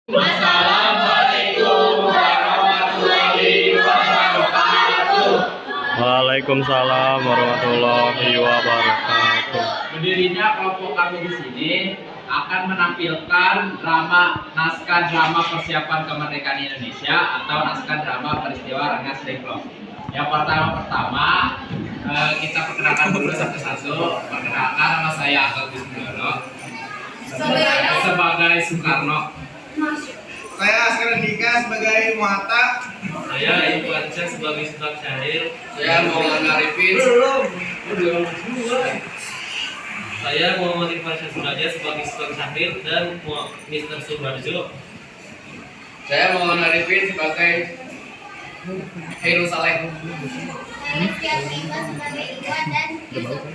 Assalamualaikum warahmatullahi wabarakatuh. Waalaikumsalam warahmatullahi wabarakatuh. Berdirinya kelompok kami di sini akan menampilkan naskah drama persiapan kemerdekaan Indonesia atau naskah drama peristiwa Rengas Dengklok. Yang pertama kita perkenalkan dulu satu-satu. Perkenalkan, nama saya Akal Bismillah sebagai Soekarno. Saya Askar Dika sebagai Muhatta. Saya Ibu Arca sebagai Subak Syahir. Saya Muhammad Arifin. Saya Muhammad Irfan Syahir sebagai Subak Syahir dan Mr. Subarjo. Saya Muhammad Arifin sebagai Heru Saleh. Saya Siatima sebagai Iwan dan Yusuf.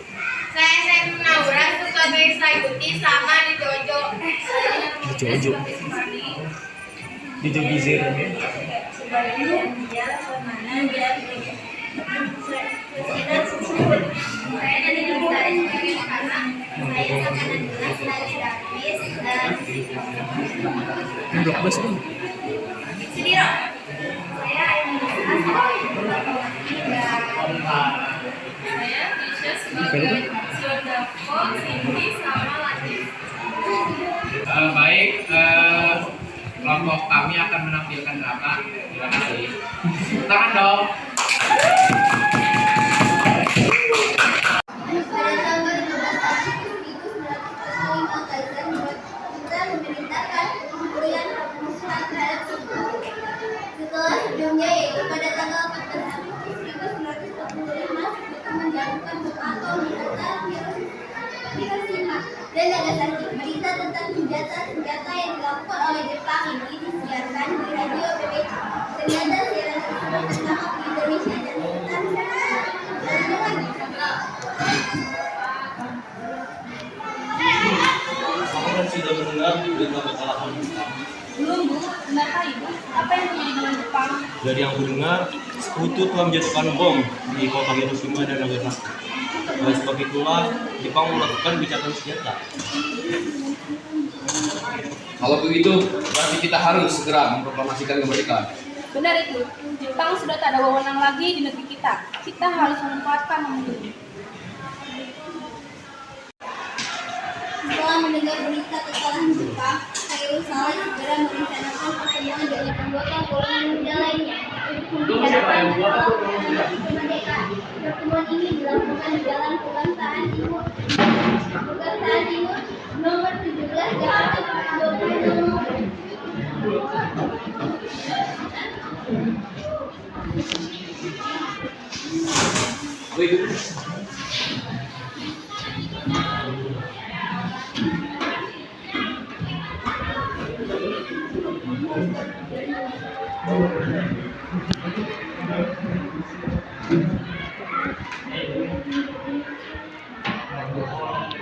Saya Sem Naura sebagai Sayuti sama di Jojo. Di Jogizir. Sebagai dia Pemana dia saya dari Nisa sebagai kakak. Saya sama Najlas dari Davis dan Sidiro. Saya Ayman saya Tisha sebagai Sodako, Cindy sama Latif. Baik, kelompok kami akan menampilkan drama. Terima kasih. Tangan dong. Pada tanggal 12 Agustus 1945, Kaiser Hitler memerintahkan pemberian pemusnahan terhadap suku. Setelah sebelumnya, yaitu pada tanggal 14 Agustus 1945, Sekutu menjatuhkan atau menata Hiroshima dan Nagasaki. Berita tentang senjata yang dilakukan oleh Jepang ini disiarkan di radio BBC. Ternyata siaran tersebut tertangkap di Indonesia dan Apakah sudah mendengar berita kekalahan Jepang? Belum, Bu. Benarkah Ibu? Apa yang terjadi dengan Jepang? Dari yang kudengar, Sekutu telah menjatuhkan bom di kota Hiroshima dan Nagasaki. Oleh sebab itulah, Jepang melakukan gencatan senjata. Kalau begitu, berarti kita harus segera memproklamasikan kemerdekaan. Benar itu. Jepang sudah tak ada wewenang lagi di negeri kita. Kita harus memanfaatkan momen ini. Setelah mendengar berita kekalahan Jepang, Heru Saleh segera merencanakan pertemuan dengan anggota golongan muda lainnya untuk membicarakan kemerdekaan. Pertemuan ini dilakukan di Jalan Kebangsaan Timur, nomor 17 Jakarta 20 November.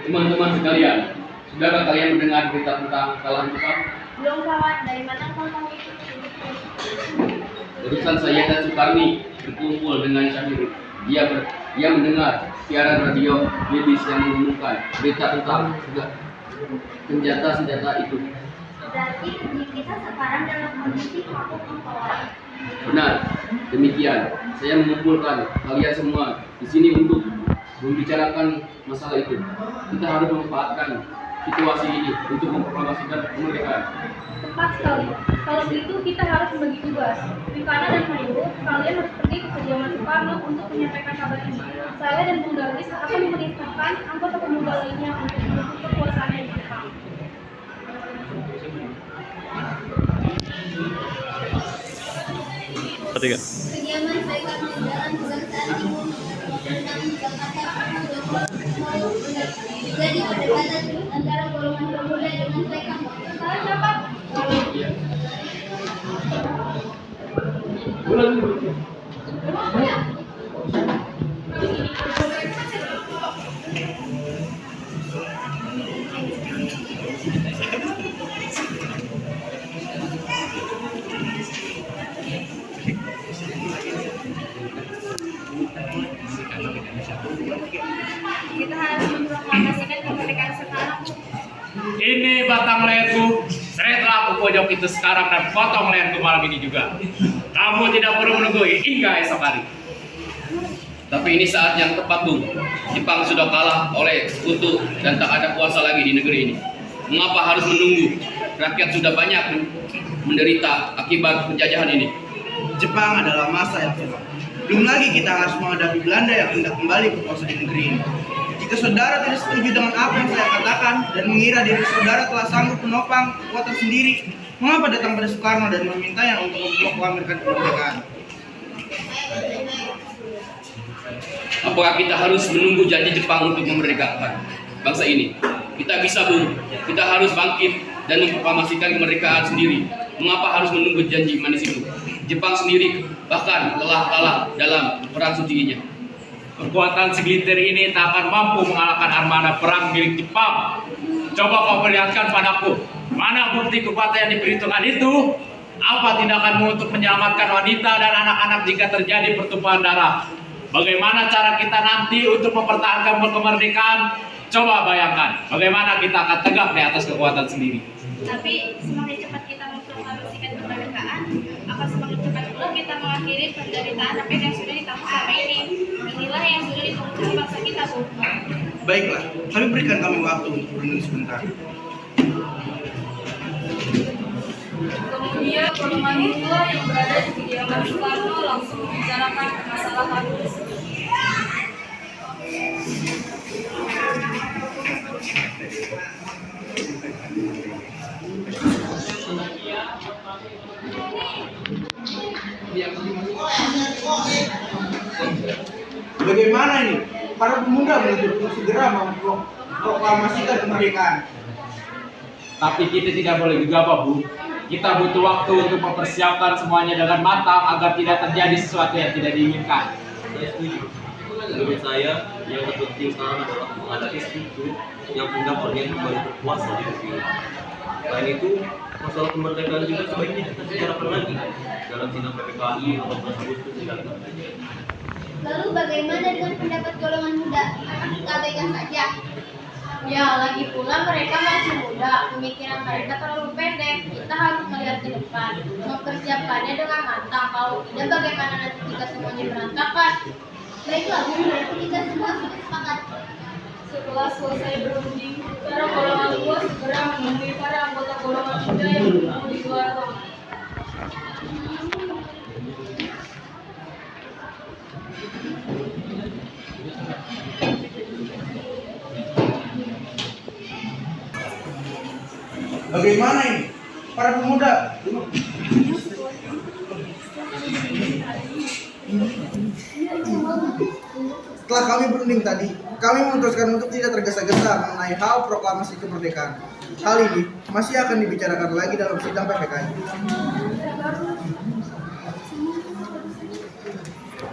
Teman-teman sekalian, sudahkah kalian mendengar berita tentang kekalahan Jepang? Belum kawan, dari mana kau tahu itu? Urusan saya dan Sukarni berkumpul dengan Syahir. Dia mendengar siaran radio BBC yang mengumumkan berita tentang senjata itu. Berarti kita sekarang dalam kondisi mabuk mempelai. Benar, demikian. Saya mengumpulkan kalian semua di sini untuk membicarakan masalah itu. Kita harus memanfaatkan situasi ini untuk memproklamasikan kemerdekaan. Tepat sekali. Kalau begitu, kita harus membagi tugas. Rifana dan Hayu, kalian harus pergi ke kediaman Soekarno untuk menyampaikan kabar ini. Saya dan Bung Darwis akan memerintahkan anggota pemuda lainnya untuk mendukung kekuasaan di Jepang. Ketiga. Kediaman Soekarno Jalan Kebangsaan Timur, 6 Jakarta 20 Jadi pendekatan antara golongan pemuda dengan Soekarno. Salah siapa? Kita harus memproklamasikan kemerdekaan sekarang. Ini batang leherku, seretlah ke pojok itu. itu sekarang dan potong leherku malam ini juga. Kamu tidak perlu menunggu hingga esok hari. Tapi ini saat yang tepat, Bung. Jepang sudah kalah oleh sekutu dan tak ada kuasa lagi di negeri ini. Mengapa harus menunggu? Rakyat sudah banyak menderita akibat penjajahan ini. Jepang adalah masa yang suram. Belum lagi kita harus menghadapi Belanda yang hendak kembali berkuasa di negeri ini. Jika saudara tidak setuju dengan apa yang saya katakan dan mengira diri saudara telah sanggup menopang kekuatan sendiri, mengapa datang pada Soekarno dan memintanya untuk memproklamirkan kemerdekaan? Apakah kita harus menunggu janji Jepang untuk memerdekakan bangsa ini? Kita bisa, Bung. Kita harus bangkit dan memproklamasikan kemerdekaan sendiri. Mengapa harus menunggu janji manis itu? Jepang sendiri bahkan telah kalah dalam perang sutiinya. Kekuatan segelintir ini tak akan mampu mengalahkan armada perang milik Jepang. Coba kau perlihatkan padaku, mana bukti kekuatan yang diperhitungkan itu? Apa tindakanmu untuk menyelamatkan wanita dan anak-anak jika terjadi pertumpahan darah? Bagaimana cara kita nanti untuk mempertahankan kemerdekaan? Coba bayangkan, bagaimana kita akan tegak di atas kekuatan sendiri. Tapi semakin cepat kita memproklamasikan kemerdekaan, akan semakin cepat pula kita mengakhiri penderitaan apa yang sudah ditanggung selama ini. Inilah yang sudah ditunggu bangsa kita, Bu. Baiklah, tapi berikan kami waktu untuk berhenti sebentar. Kemudian golongan kedua yang berada di kediaman Soekarno langsung membicarakan permasalahan tersebut. Bagaimana ini? Para pemuda menuntut untuk segera memproklamasikan kemerdekaan. Tapi kita tidak boleh gegabah, Bu. Kita butuh waktu untuk mempersiapkan semuanya dengan matang agar tidak terjadi sesuatu yang tidak diinginkan. Saya setuju. Menurut saya, yang terpenting sekarang adalah menghadapi sekutu yang hendak kembali berkuasa di negeri ini. Selain itu, masalah kemerdekaan juga sebaiknya kita bicarakan lagi dalam sidang PPKI atau Agustus mendatang. Lalu bagaimana dengan pendapat golongan muda? Apakah kita abaikan saja? Ya, lagi pula mereka masih muda, pemikiran mereka terlalu pendek. Kita harus melihat ke depan, mempersiapkannya dengan matang. Kalau tidak, bagaimana nanti jika semuanya berantakan? Baiklah, Bu, berarti kita semua sudah sepakat. Setelah selesai berunding, para golongan tua segera menemui para anggota golongan muda yang bertemu di luar ruangan. Bagaimana ini? Para pemuda. Setelah kami berunding tadi, kami memutuskan untuk tidak tergesa-gesa mengenai hal proklamasi kemerdekaan. Hal ini masih akan dibicarakan lagi dalam sidang PPKI.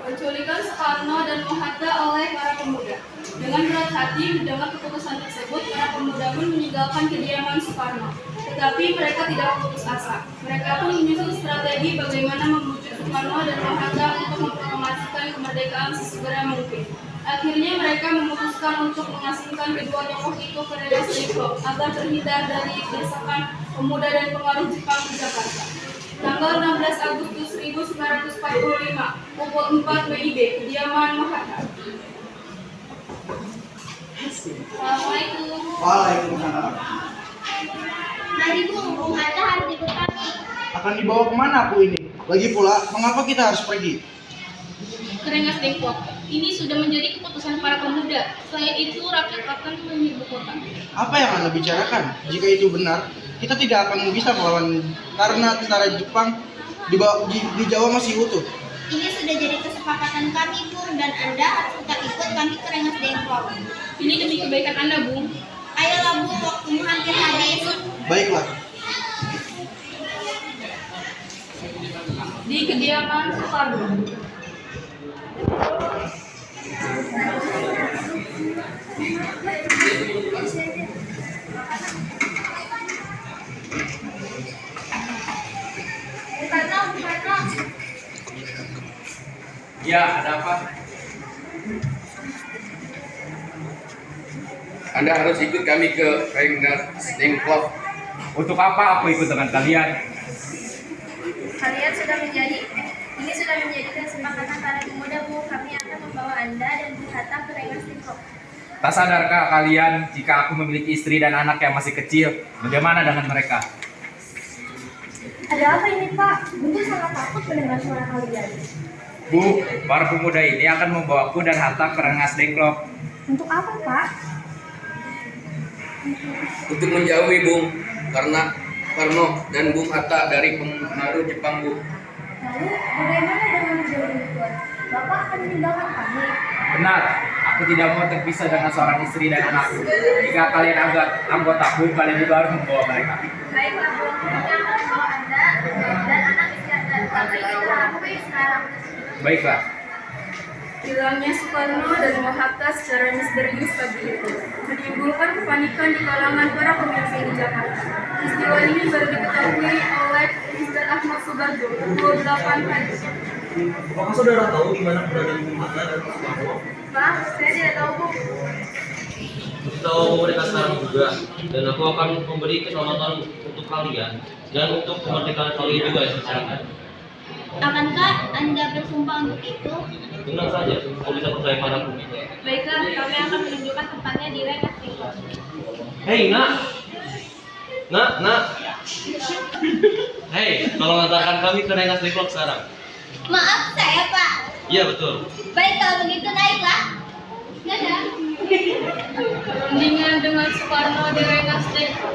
Penculikan Soekarno dan Mahathir oleh para pemuda. Dengan berat hati mendengar keputusan tersebut, para pemuda pun meninggalkan kediaman Soekarno. Tetapi mereka tidak putus asa. Mereka pun menyusun strategi bagaimana membujuk Soekarno dan Mahathir untuk memproklamasikan kemerdekaan sesegera mungkin. Akhirnya mereka memutuskan untuk mengasingkan kedua tokoh itu ke Rengas Dengklok agar terhindar dari desakan pemuda dan pengaruh Jepang di Jakarta. Tanggal 16 Agustus 1945, pukul 4 WIB, kediaman Mahathir. Assalamualaikum. Waalaikumsalam. Mari, Bu, Bung Hatta harus diketahui. Akan dibawa kemana aku ini? Lagi pula, mengapa kita harus pergi? Ke Rengas Dengklok. Ini sudah menjadi keputusan para pemuda. Selain itu, rakyat akan menyerbu kota. Apa yang Anda bicarakan? Jika itu benar, kita tidak akan bisa melawan karena tentara Jepang di Jawa masih utuh. Ini sudah jadi kesepakatan kami, Bung, dan Anda harus tetap ikut kami ke Rengas Dengklok. Ini demi kebaikan Anda, Bung. Ayolah, Bu, waktumu hampir habis. Baiklah. Di kediaman Soekarno. Ya, ada apa? Anda harus ikut kami ke Rengas Dengklok. Untuk apa aku ikut dengan kalian? Ini sudah menjadi kesepakatan para pemuda, Bu. Kami akan membawa Anda dan Bu Hatta ke Rengas Dengklok. Tak sadarkah kalian jika aku memiliki istri dan anak yang masih kecil? Bagaimana dengan mereka? Ada apa ini, Pak? Bunda sangat takut mendengar suara kalian. Bu, para pemuda ini akan membawaku dan Hatta ke Rengas Dengklok. Untuk apa, Pak? Untuk menjauhi Bung Karno dan Bung Hatta dari pengaruh Jepang, Bu. Lalu, bagaimana dengan menjauhi Tuan? Bapak akan meninggalkan kami. Benar, aku tidak mau terpisah dengan seorang istri dan anakku. Jika kalian anggotaku, kalian juga harus membawa mereka. Baiklah, Bu. Kami akan membawa Anda dan anak istri Anda. Tapi kita akui sekarang. Baiklah. Hilangnya Soekarno dan Hatta secara misterius pagi itu menimbulkan kepanikan di kalangan para pemimpin di Jakarta. Peristiwa ini baru diketahui oleh Mr. Ahmad Subarjo, 28 hari. Apakah saudara tahu di mana keberadaan Bung Hatta dan Soekarno? Pak, saya tidak tahu, Bu. Aku tahu mereka sekarang juga, dan aku akan memberi keselamatan untuk kalian dan untuk kemerdekaan kalian juga ya masyarakat. Akankah Anda bersumpah untuk itu? Tenang saja, kau bisa percaya padaku. Baiklah, kami akan menunjukkan tempatnya di Rengas Dengklok. Hei, nak. Hei, tolong antarkan kami ke Rengas Dengklok sekarang. Maaf saya, Pak. Iya betul. Baik, kalau begitu naiklah. Dadah. Perundingan dengan Soekarno di Rengas Dengklok.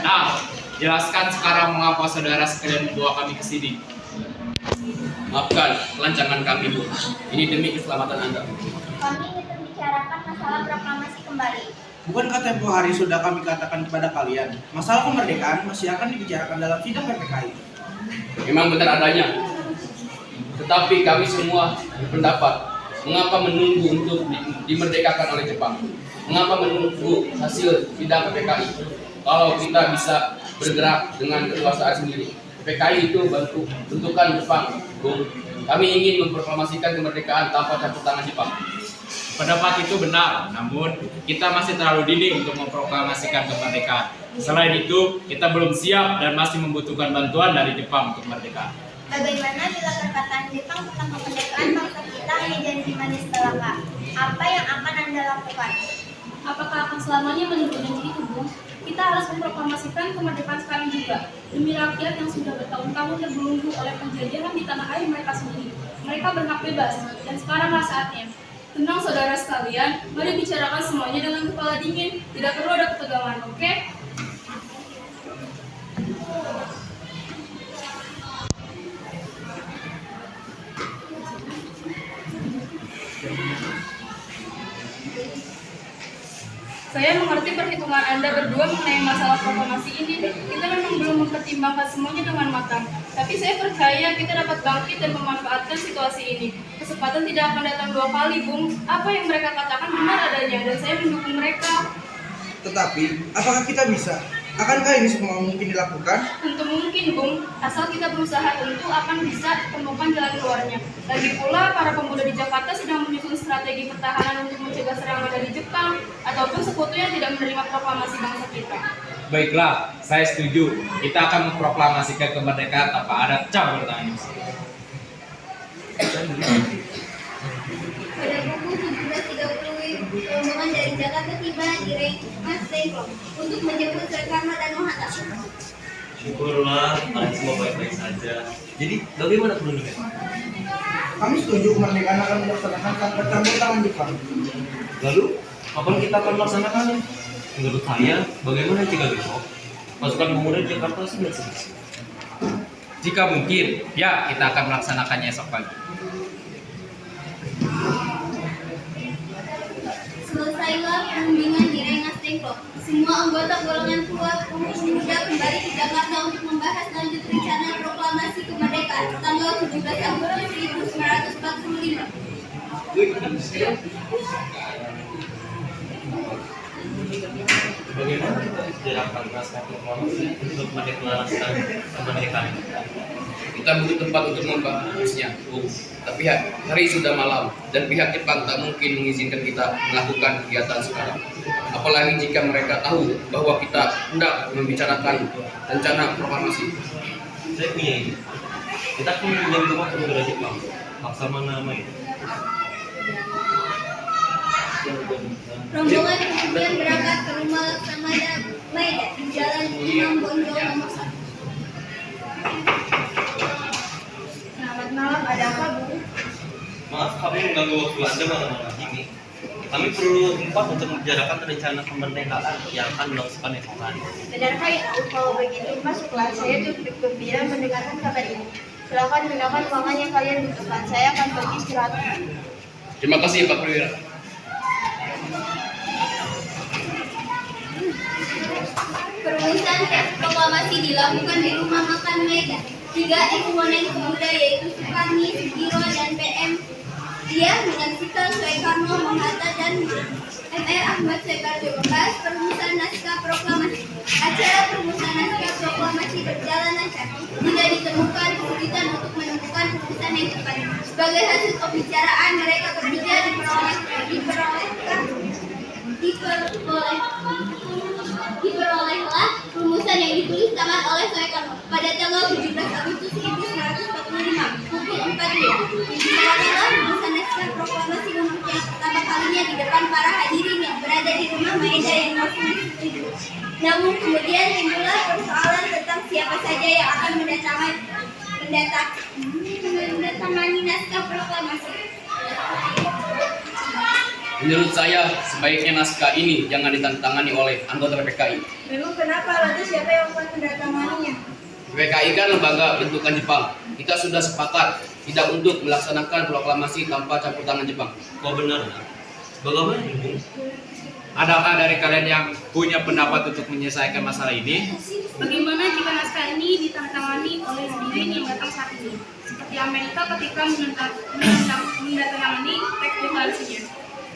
Nah, jelaskan sekarang mengapa saudara sekalian membawa kami ke sini. Maafkan kelancangan kami, Bu. Ini demi keselamatan Anda. Kami ingin membicarakan masalah proklamasi kembali. Bukankah tempo hari sudah kami katakan kepada kalian, masalah kemerdekaan masih akan dibicarakan dalam sidang PPKI. Memang benar adanya. Tetapi kami semua berpendapat, mengapa menunggu untuk dimerdekakan oleh Jepang? Mengapa menunggu hasil sidang PPKI? Kalau kita bisa bergerak dengan kekuasaan sendiri. PPKI itu bentukan Jepang, Bung. Kami ingin memproklamasikan kemerdekaan tanpa campur tangan Jepang. Pendapat itu benar, namun kita masih terlalu dini untuk memproklamasikan kemerdekaan. Selain itu, kita belum siap dan masih membutuhkan bantuan dari Jepang untuk merdeka. Bagaimana bila perkataan Jepang tentang kemerdekaan bangsa kita hanya janji manis belaka? Apa yang akan Anda lakukan? Apakah akan selamanya menunggu janji itu, Bung? Kita harus memproklamasikan kemerdekaan sekarang juga demi rakyat yang sudah bertahun-tahun terbelenggu oleh penjajahan di tanah air mereka sendiri. Mereka berhak bebas dan sekaranglah saatnya. Tenang saudara sekalian, mari bicarakan semuanya dengan kepala dingin. Tidak perlu ada ketegangan, oke? Saya mengerti perhitungan Anda berdua mengenai masalah proklamasi ini. Kita memang belum mempertimbangkan semuanya dengan matang. Tapi saya percaya kita dapat bangkit dan memanfaatkan situasi ini. Kesempatan tidak akan datang dua kali, Bung. Apa yang mereka katakan benar adanya, dan saya mendukung mereka. Tetapi, apakah kita bisa? Akankah ini semua mungkin dilakukan? Tentu mungkin, Bung. Asal kita berusaha, tentu akan bisa temukan jalan keluarnya. Lagi pula, para pemuda di Jakarta sedang menyusun strategi pertahanan untuk mencegah serangan dari Jepang ataupun sekutu yang tidak menerima proklamasi bangsa kita. Baiklah, saya setuju. Kita akan memproklamasikan kemerdekaan tanpa ada campur tangan. Pada pukul 17.30, rombongan dari Jakarta tiba di Rengas Dengklok untuk menjemput Soekarno dan Hatta. Syukurlah, kalian semua baik-baik saja. Jadi, bagaimana perundingan? Kami setuju kemerdekaan akan dilaksanakan tanpa campur tangan Jepang. Lalu, kapan kita akan melaksanakannya? Menurut saya, bagaimana jika besok pasukan pemuda di Jakarta sudah selesai? Jika mungkin, ya kita akan melaksanakannya esok pagi. Selesailah perundingan di Rengas Dengklok. Semua anggota golongan tua pemuda kembali ke Jakarta untuk membahas lanjut rencana proklamasi kemerdekaan tanggal 17 Agustus 1945. Bagaimana kita menjalankan naskah proklamasi untuk mendeklarasikan kemerdekaan? Kita butuh tempat untuk membahasnya, Bu. Tapi hari sudah malam dan pihak Jepang tak mungkin mengizinkan kita melakukan kegiatan sekarang. Apalagi jika mereka tahu bahwa kita hendak membicarakan rencana proklamasi. Saya punya ide. Kita akan menjadi tempat negara Jepang. Laksamana Maeda. Rombongan kemudian berangkat ke rumah Laksamana Maeda di Jalan Imam Bonjol nomor 1. Selamat malam, ada apa Bu? Maaf kami mengganggu waktu Anda malam ini. Kami perlu tempat untuk membicarakan rencana kemerdekaan yang akan dilangsungkan esok hari. Benarkah itu? Kalau begitu, masuklah. Saya cukup gembira mendengarkan kabar ini. Silakan gunakan ruangan yang kalian butuhkan. Saya akan pergi istirahat. Terima kasih Pak Perwira. Perumusan teks proklamasi dilakukan di rumah makan Maeda. 3 eksponen pemuda yaitu Sukarni, Sugiro, dan PM dia menyaksikan Soekarno, Mahathir, dan MR Ahmad Soekarno membahas perumusan naskah proklamasi. Acara perumusan naskah proklamasi berjalan lancar. Tidak ditemukan kesulitan untuk menemukan perumusan yang tepat. Sebagai hasil pembicaraan mereka bertiga diperolehlah rumusan yang ditulis tangan oleh Soekarno pada tanggal 17 Agustus 1945 pukul 4 Dibicarakanlah rumusan naskah proklamasi untuk yang pertama kalinya di depan para hadirin yang berada di rumah Maeda yang masih disetujui. Namun kemudian timbullah persoalan tentang siapa saja yang akan mendatangani naskah proklamasi. Menurut saya, sebaiknya naskah ini jangan ditandatangani oleh anggota PPKI. Memang kenapa? Lalu siapa yang akan mendatanganinya? PPKI kan lembaga bentukan Jepang. Kita sudah sepakat tidak untuk melaksanakan proklamasi tanpa campur tangan Jepang. Kau benar, nak? Bagaimana ini? Adakah dari kalian yang punya pendapat untuk menyelesaikan masalah ini? Bagaimana jika naskah ini ditandatangani oleh hadirin yang datang saat ini? Seperti Amerika ketika menandatangani teks deklarasinya.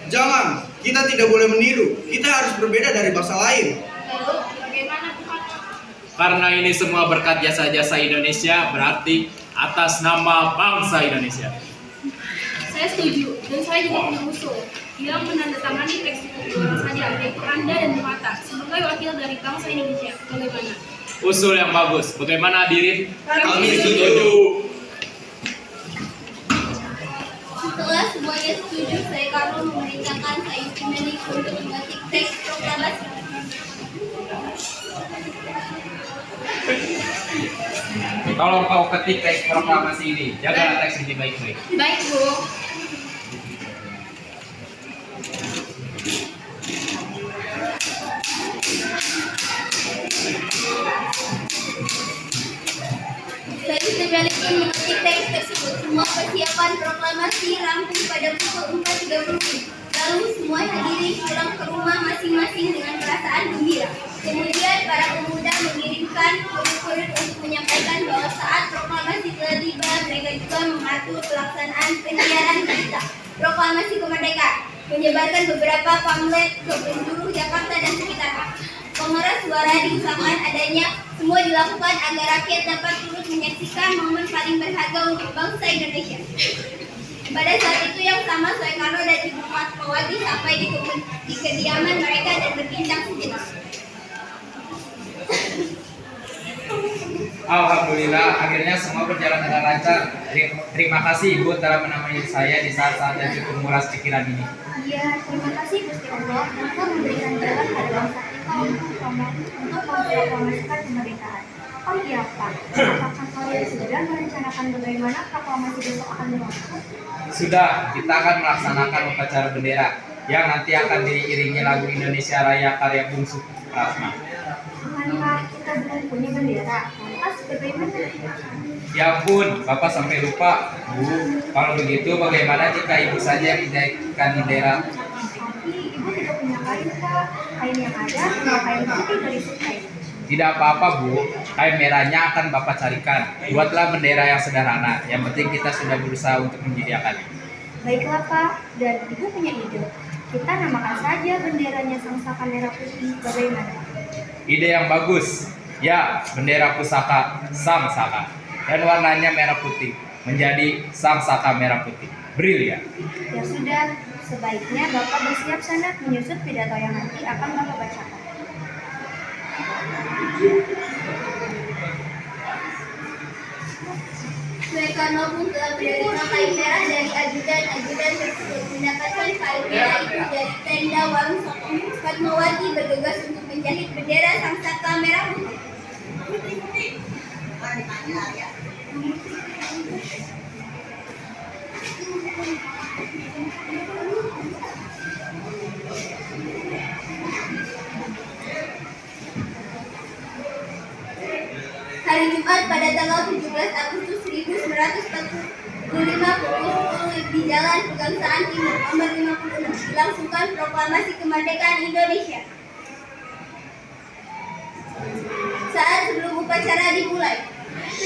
Jangan, kita tidak boleh meniru. Kita harus berbeda dari bangsa lain. Lalu, bagaimana Tuhan? Karena ini semua berkat jasa-jasa Indonesia, berarti atas nama bangsa Indonesia. Saya setuju, dan saya juga punya usul yang menandatangani teks itu orang saja, yaitu Anda dan Bu Hatta, sebagai wakil dari bangsa Indonesia. Bagaimana? Usul yang bagus. Bagaimana hadirin? Kami setuju. Setelah semuanya setuju, Soekarno memerintahkan Sayuti Menik untuk mengetik teks proklamasi. Tolong kau ketik teks proklamasi ini. Jaga teks ini baik-baik. Baik, Bu. Sayuti Menik pun mengetik teks tersebut. Semua persiapan proklamasi rampung pada pukul 4.30. Lalu semua hadirin pulang ke rumah masing-masing dengan perasaan gembira. Kemudian para pemuda mengirimkan kurir-kurir untuk menyampaikan bahwa saat proklamasi telah tiba, mereka juga mengatur pelaksanaan penyiaran berita proklamasi kemerdekaan, menyebarkan beberapa pamflet ke penjuru Jakarta dan sekitarnya. Pengeras suara diusahakan adanya, semua dilakukan agar rakyat dapat turut menyaksikan momen paling berharga untuk bangsa Indonesia. Pada saat itu yang sama Soekarno dan Ibu Fatmawati sampai di kediaman mereka dan berbincang sejenak. Alhamdulillah, akhirnya semua berjalan dengan lancar. Terima kasih Ibu telah menemani saya di saat-saat yang cukup menguras pikiran ini. Iya, terima kasih Gusti Allah telah memberikan jalan pada bangsa kita untuk memproklamasikan kemerdekaan. Oh iya Pak, apakah kalian sudah merencanakan bagaimana proklamasi besok akan berlangsung? Sudah, kita akan melaksanakan upacara bendera yang nanti akan diiringi lagu Indonesia Raya karya Bung Suprasma. Bukankah kita belum punya bendera? Lantas bagaimana? Ya ampun, Bapak sampai lupa. Bu, kalau begitu bagaimana jika Ibu saja yang menjadikan bendera? Tapi Ibu tidak punya kain Kak. Kain yang ada cuma kain putih dari kain. Tidak apa-apa Bu, kain merahnya akan Bapak carikan. Buatlah bendera yang sederhana, yang penting kita sudah berusaha untuk menyediakannya. Baiklah Pak, dan Ibu punya ide. Kita namakan saja saja benderanya Sangsaka Merah Putih, bagaimana? Ide yang bagus. Ya, bendera pusaka Sangsaka dan warnanya merah putih menjadi Sangsaka Merah Putih. Brilian. Ya sudah, sebaiknya Bapak bersiap sana menyusun pidato yang nanti akan Bapak bacakan. Soekarno pun telah menerima kain merah dari ajudan tersebut. Mendapatkan kain merah itu dari tenda Wangsoko. Fatmawati bergegas untuk menjahit bendera Sangsaka Merah Putih. Hari Jumat pada tanggal 17 Agustus 1945 pukul 10 di Jalan Pegangsaan Timur nomor 56 dilangsungkan proklamasi kemerdekaan Indonesia. Saat sebelum upacara dimulai,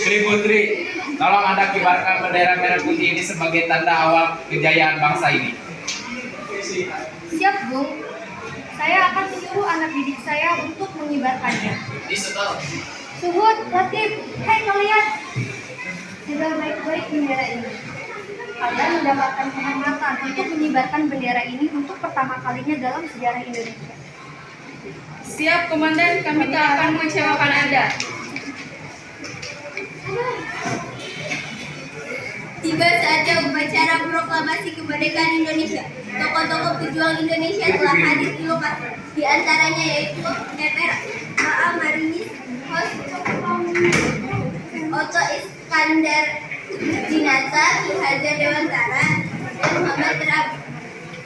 Tri Putri, tolong Anda kibarkan bendera merah putih ini sebagai tanda awal kejayaan bangsa ini. Siap, Bung. Saya akan menyuruh anak didik saya untuk mengibarkannya. Suhud, Latif, hai kalian. Jaga baik-baik bendera ini. Kalian mendapatkan kehormatan untuk mengibarkan bendera ini untuk pertama kalinya dalam sejarah Indonesia. Siap, Komandan. Kami tak akan mengecewakan Anda. tiba saatnya upacara proklamasi kemerdekaan Indonesia. Tokoh-tokoh pejuang Indonesia telah hadir di lokasi. Di antaranya yaitu Neper Aa Marinis, Otto Iskandar Dinata, Ki Hajar Dewantara, dan Muhammad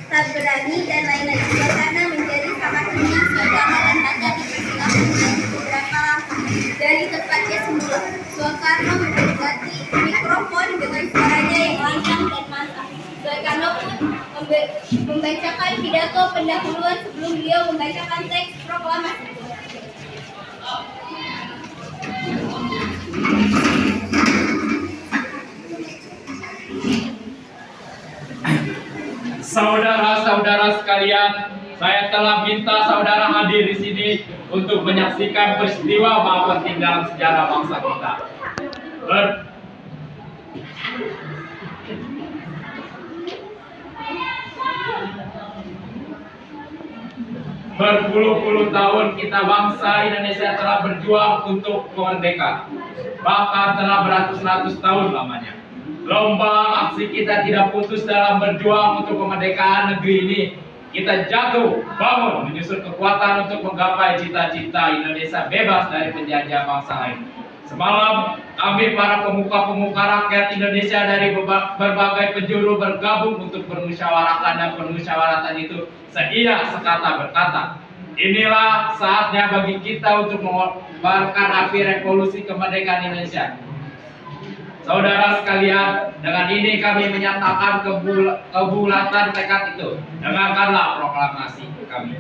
Tabrani dan lain-lain. Suasana menjadi sangat hening, suasana dan Hatta dipersilakan beberapa langkah dari tempatnya semula. Soekarno mendekati mikrofon dengan suaranya yang lantang dan mantap. Soekarno pun membacakan pidato pendahuluan sebelum beliau membacakan teks proklamasi. Saudara-saudara sekalian, saya telah minta saudara hadir di sini untuk menyaksikan peristiwa maha penting dalam sejarah bangsa kita. Berpuluh-puluh tahun kita bangsa Indonesia telah berjuang untuk kemerdekaan. Bahkan telah beratus-ratus tahun lamanya. Gelombang aksi kita tidak putus dalam berjuang untuk kemerdekaan negeri ini. Kita jatuh, bangun, menyusun kekuatan untuk menggapai cita-cita Indonesia bebas dari penjajah bangsa lain. Semalam, kami para pemuka-pemuka rakyat Indonesia dari berbagai penjuru bergabung untuk bermusyawarahkan, dan permusyawaratan itu seia sekata berkata, inilah saatnya bagi kita untuk mengobarkan api revolusi kemerdekaan Indonesia. Saudara sekalian, dengan ini kami menyatakan kebulatan tekad itu. Dengarkanlah proklamasi kami.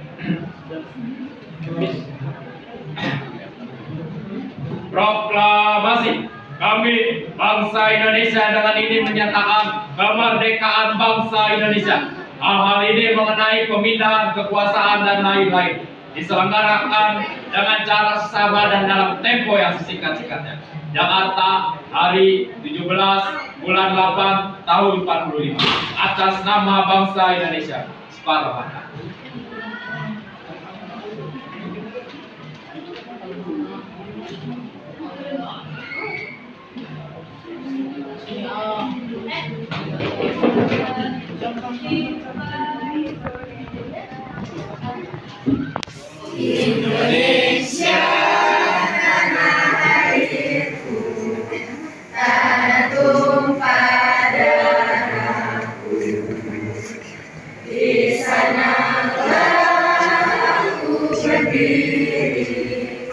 Proklamasi kami bangsa Indonesia dengan ini menyatakan kemerdekaan bangsa Indonesia. Hal-hal ini mengenai pemindahan kekuasaan dan lain-lain diselenggarakan dengan cara sabar dan dalam tempo yang sesingkat-singkatnya. Jakarta, hari 17 bulan 8 tahun 45 atas nama bangsa Indonesia. Soekarno-Hatta. Indonesia tanah airku, tanah tumpah darahku. Di sanalah aku berdiri,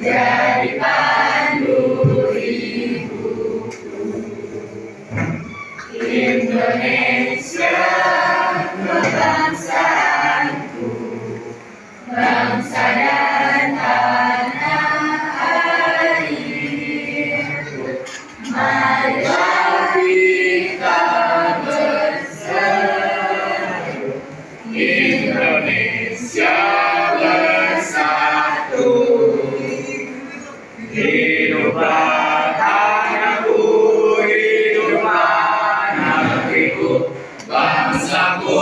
jadi pandu ibuku. Indonesia kebangsaanku, bangsa dan tanah airku. Marilah kita bersatu. Indonesia bersatu, hiduplah tanahku, hiduplah negeriku, bangsaku,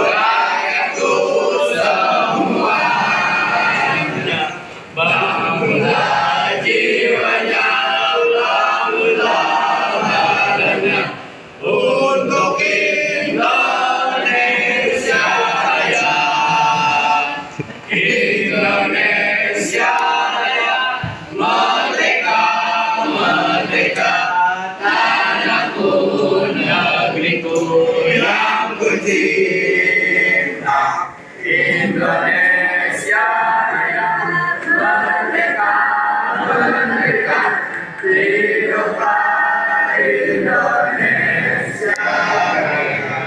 rakyatku semuanya. Bangunlah jiwanya, bangunlah badannya untuk Indonesia Raya. Indonesia Raya, merdeka, merdeka, tanahku, negeriku yang kucinta. Indonesia Raya, merdeka, merdeka, hiduplah Indonesia Raya.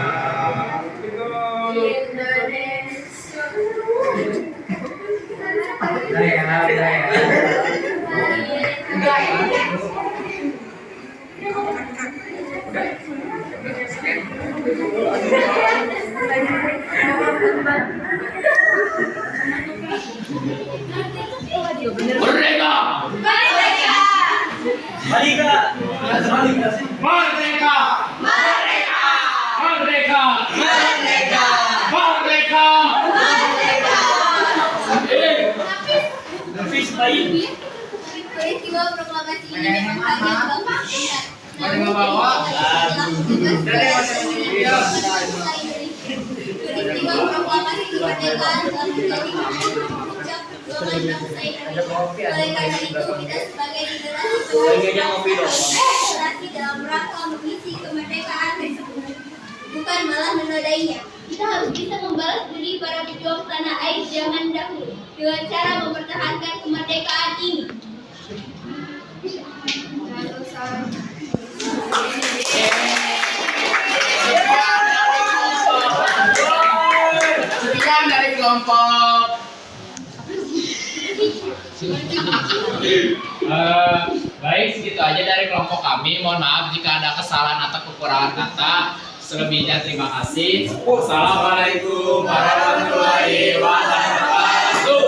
Merdeka! Merdeka! Merdeka! Merdeka! Merdeka! Merdeka! Merdeka! Peristiwa proklamasi ini memang kaget Bapak lihat. Peristiwa proklamasi kemerdekaan telah menjadi puncak perjuangan bangsa Indonesia. Oleh karena itu, kita sebagai generasi dalam rangka mengisi kemerdekaan tersebut, bukan malah menodainya. Kita harus bisa membalas budi para pejuang tanah air zaman dahulu dengan cara mempertahankan kemerdekaan ini. Sekian dari kelompok baik, segitu aja dari kelompok kami. Mohon maaf jika ada kesalahan atau kekurangan kata. Selebihnya terima kasih. Assalamualaikum warahmatullahi wabarakatuh.